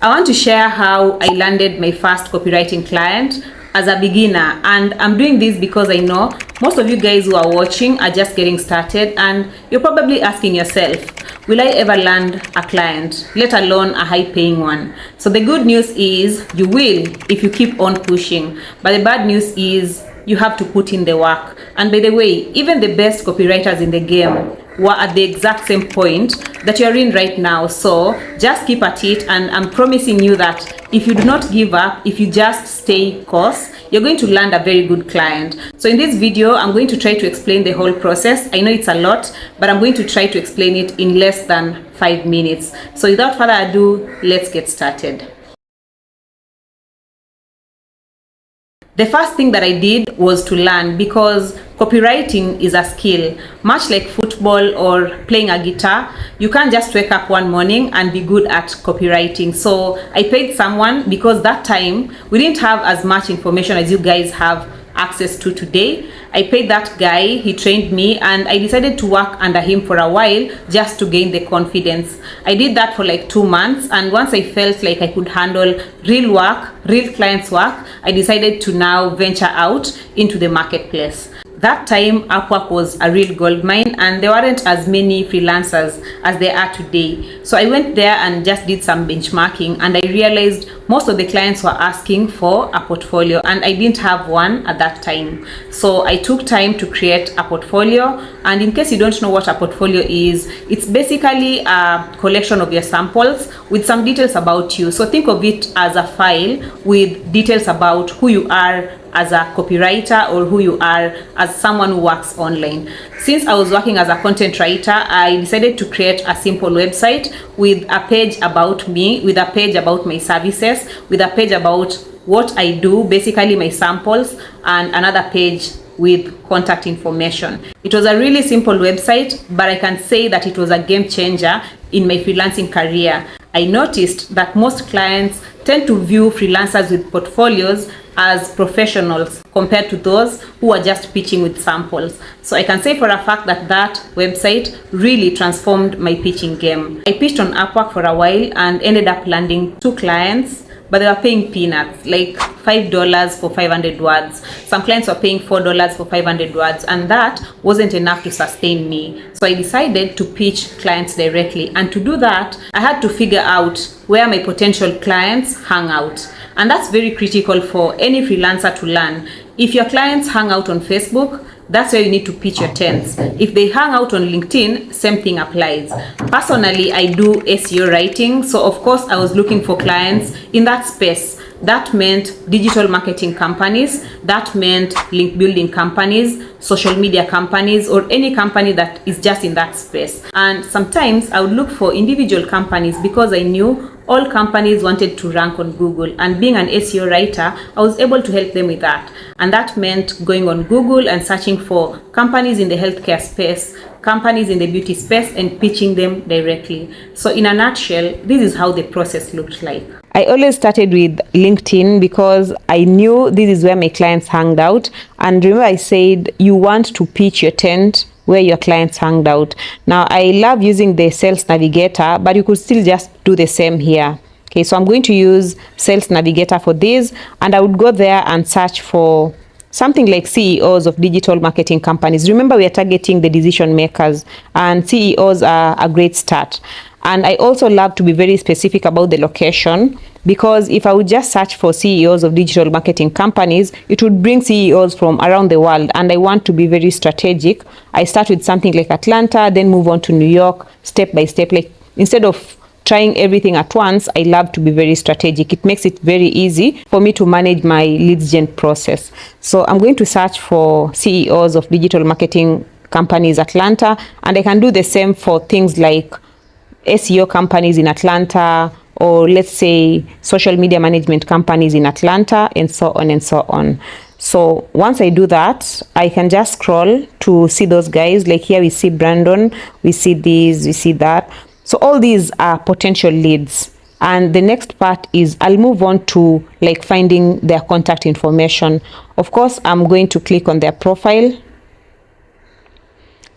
I want to share how I landed my first copywriting client as a beginner, and I'm doing this because I know most of you guys who are watching are just getting started, and you're probably asking yourself, will I ever land a client, let alone a high-paying one? So the good news is you will if you keep on pushing, but the bad news is you have to put in the work. And by the way, even the best copywriters in the game were at the exact same point that you're in right now. So just keep at it, and I'm promising you that if you do not give up, if you just stay course, you're going to land a very good client. So in this video, I'm going to try to explain the whole process. I know it's a lot, but I'm going to try to explain it in less than 5 minutes. So without further ado, let's get started. The first thing that I did was to learn, because copywriting is a skill. Much like football or playing a guitar, you can't just wake up one morning and be good at copywriting. So I paid someone, because that time we didn't have as much information as you guys have access to today. I paid that guy, he trained me, and I decided to work under him for a while just to gain the confidence. I did that for like 2 months, and once I felt like I could handle real work, real clients work, I decided to now venture out into the marketplace. That time, Upwork was a real gold mine, and there weren't as many freelancers as there are today. So I went there and just did some benchmarking, and I realized most of the clients were asking for a portfolio, and I didn't have one at that time. So I took time to create a portfolio. And in case you don't know what a portfolio is, it's basically a collection of your samples with some details about you. So think of it as a file with details about who you are as a copywriter or who you are as someone who works online. Since I was working as a content writer, I decided to create a simple website with a page about me, with a page about my services, with a page about what I do, basically my samples, and another page with contact information. It was a really simple website, but I can say that it was a game changer in my freelancing career. I noticed that most clients tend to view freelancers with portfolios as professionals compared to those who are just pitching with samples. So I can say for a fact that that website really transformed my pitching game. I pitched on Upwork for a while and ended up landing 2 clients, but they were paying peanuts, like $5 for 500 words. Some clients were paying $4 for 500 words, and that wasn't enough to sustain me. So I decided to pitch clients directly, and to do that, I had to figure out where my potential clients hang out. And that's very critical for any freelancer to learn. If your clients hang out on Facebook, that's where you need to pitch your tents. If they hang out on LinkedIn, same thing applies. Personally, I do SEO writing, so of course I was looking for clients in that space. That meant digital marketing companies, that meant link building companies, social media companies, or any company that is just in that space. And sometimes I would look for individual companies, because I knew all companies wanted to rank on Google, and being an SEO writer, I was able to help them with that. And that meant going on Google and searching for companies in the healthcare space, companies in the beauty space, and pitching them directly. So in a nutshell, this is how the process looked like. I always started with LinkedIn because I knew this is where my clients hung out. And remember I said you want to pitch your tent where your clients hang out. Now I love using the sales navigator, but you could still just do the same here. Okay, so I'm going to use sales navigator for this, and I would go there and search for something like CEOs of digital marketing companies. Remember, we are targeting the decision makers, and CEOs are a great start. And I also love to be very specific about the location, because if I would just search for CEOs of digital marketing companies, it would bring CEOs from around the world, and I want to be very strategic. I start with something like Atlanta, then move on to New York, step by step. Like, instead of trying everything at once, I love to be very strategic. It makes it very easy for me to manage my leads gen process. So I'm going to search for CEOs of digital marketing companies Atlanta, and I can do the same for things like SEO companies in Atlanta, or let's say social media management companies in Atlanta, and so on and so on. So once I do that, I can just scroll to see those guys. Like here we see Brandon, we see these, we see that. So all these are potential leads. And the next part is I'll move on to like finding their contact information. Of course, I'm going to click on their profile.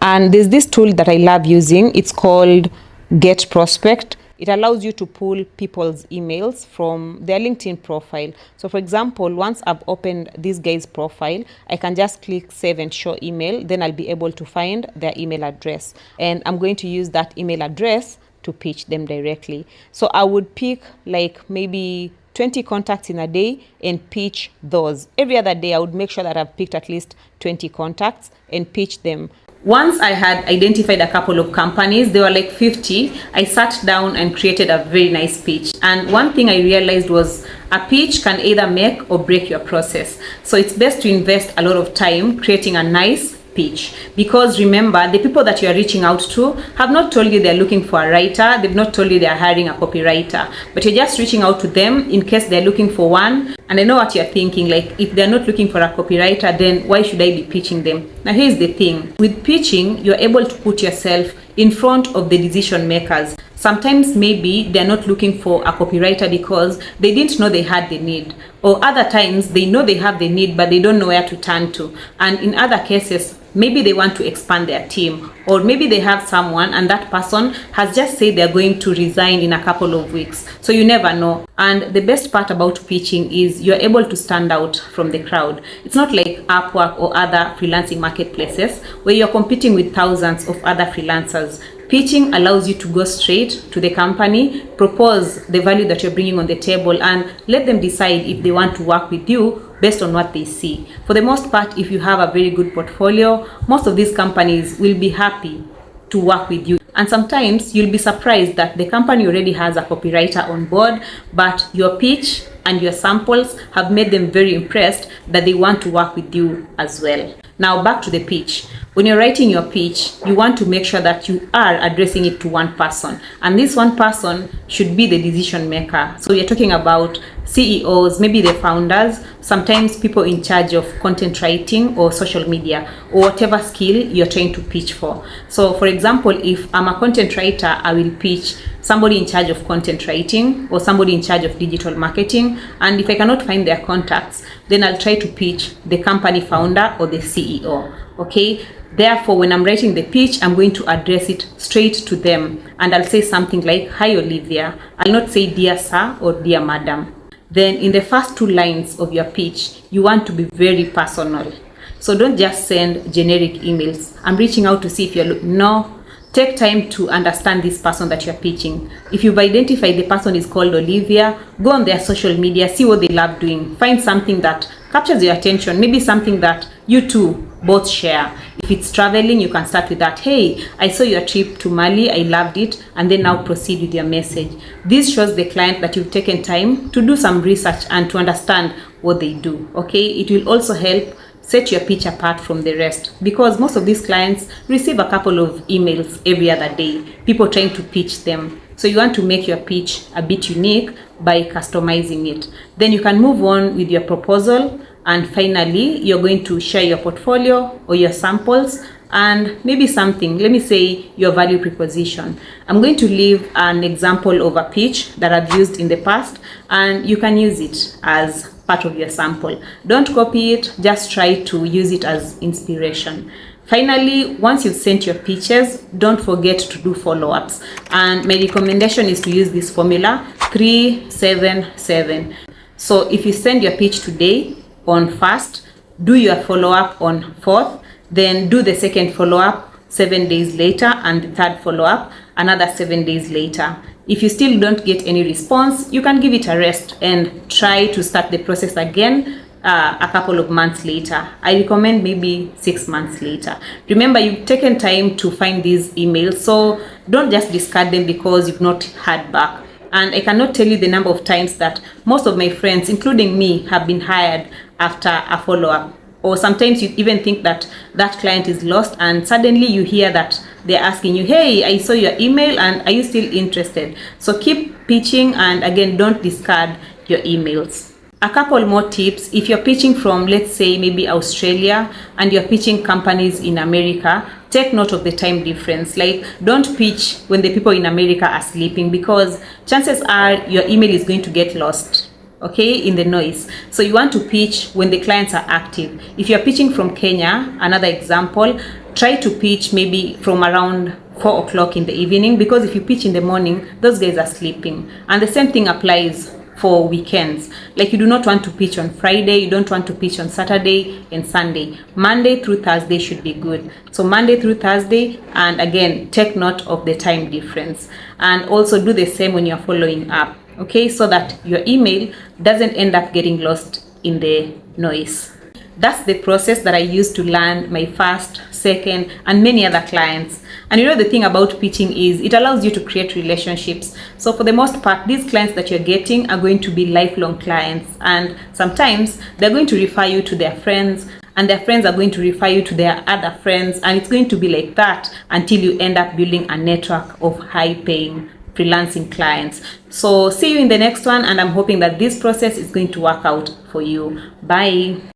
And there's this tool that I love using. It's called Get Prospect. it allows you to pull people's emails from their LinkedIn profile. So for example, once I've opened this guy's profile, I can just click save and show email. Then I'll be able to find their email address. And I'm going to use that email address to pitch them directly. So I would pick like maybe 20 contacts in a day and pitch those. Every other day, I would make sure that I've picked at least 20 contacts and pitch them. Once I had identified a couple of companies, they were like 50, I sat down and created a very nice pitch. And one thing I realized was a pitch can either make or break your process. So it's best to invest a lot of time creating a nice pitch, because remember, the people that you are reaching out to have not told you they're looking for a writer, they've not told you they're hiring a copywriter, but you're just reaching out to them in case they're looking for one. And I know what you're thinking, like, if they're not looking for a copywriter, then why should I be pitching them? Now here's the thing, with pitching, you're able to put yourself in front of the decision makers. Sometimes maybe they're not looking for a copywriter because they didn't know they had the need, or other times they know they have the need but they don't know where to turn to. And in other cases, maybe they want to expand their team, or maybe they have someone and that person has just said they're going to resign in a couple of weeks. So you never know. And the best part about pitching is you're able to stand out from the crowd. It's not like Upwork or other freelancing marketplaces where you're competing with thousands of other freelancers. Pitching allows you to go straight to the company, propose the value that you're bringing on the table, and let them decide if they want to work with you based on what they see. For the most part, if you have a very good portfolio, most of these companies will be happy to work with you. And sometimes you'll be surprised that the company already has a copywriter on board, but your pitch and your samples have made them very impressed that they want to work with you as well. Now back to the pitch. When you're writing your pitch, you want to make sure that you are addressing it to one person. And this one person should be the decision maker. So you're talking about CEOs, maybe the founders, sometimes people in charge of content writing or social media, or whatever skill you're trying to pitch for. So for example, if I'm a content writer, I will pitch somebody in charge of content writing or somebody in charge of digital marketing. And if I cannot find their contacts, then I'll try to pitch the company founder or the CEO. Okay. Therefore, when I'm writing the pitch, I'm going to address it straight to them. And I'll say something like, "Hi, Olivia." I'll not say "Dear Sir" or "Dear Madam." Then in the first two lines of your pitch, you want to be very personal. So don't just send generic emails. I'm reaching out to see if you're no. Take time to understand this person that you're pitching. If you've identified the person is called Olivia, go on their social media, see what they love doing. Find something that captures your attention, maybe something that you two both share. If it's traveling, you can start with that. "Hey, I saw your trip to Mali, I loved it," and then now proceed with your message. This shows the client that you've taken time to do some research and to understand what they do. Okay, it will also help set your pitch apart from the rest, because most of these clients receive a couple of emails every other day, people trying to pitch them. So you want to make your pitch a bit unique by customizing it. Then you can move on with your proposal, and finally you're going to share your portfolio or your samples and maybe something, let me say your value proposition. I'm going to leave an example of a pitch that I've used in the past, and you can use it as part of your sample. Don't copy it, just try to use it as inspiration. Finally, once you've sent your pitches, don't forget to do follow-ups. And my recommendation is to use this formula 3-7-7. So if you send your pitch today on 1st, do your follow-up on 4th, then do the second follow-up 7 days later, and the third follow-up another 7 days later. If you still don't get any response, you can give it a rest and try to start the process again a couple of months later. I recommend maybe 6 months later. Remember, you've taken time to find these emails, so don't just discard them because you've not heard back. And I cannot tell you the number of times that most of my friends, including me, have been hired after a follow-up. Or sometimes you even think that that client is lost, and suddenly you hear that they're asking you, "Hey, I saw your email and are you still interested?" So keep pitching, and again, don't discard your emails. A couple more tips. If you're pitching from, let's say, maybe Australia and you're pitching companies in America, take note of the time difference. Like, don't pitch when the people in America are sleeping, because chances are your email is going to get lost, okay, in the noise. So you want to pitch when the clients are active. If you're pitching from Kenya, another example, try to pitch maybe from around 4 o'clock in the evening, because if you pitch in the morning, those guys are sleeping. And the same thing applies for weekends. Like, you do not want to pitch on Friday, you don't want to pitch on Saturday and Sunday. Monday through Thursday should be good. So Monday through Thursday, and again, take note of the time difference. And also do the same when you're following up, okay, so that your email doesn't end up getting lost in the noise. That's the process that I used to land my first, second, and many other clients. And you know, the thing about pitching is it allows you to create relationships. So for the most part, these clients that you're getting are going to be lifelong clients. And sometimes they're going to refer you to their friends, and their friends are going to refer you to their other friends. And it's going to be like that until you end up building a network of high-paying freelancing clients. So see you in the next one, and I'm hoping that this process is going to work out for you. Bye.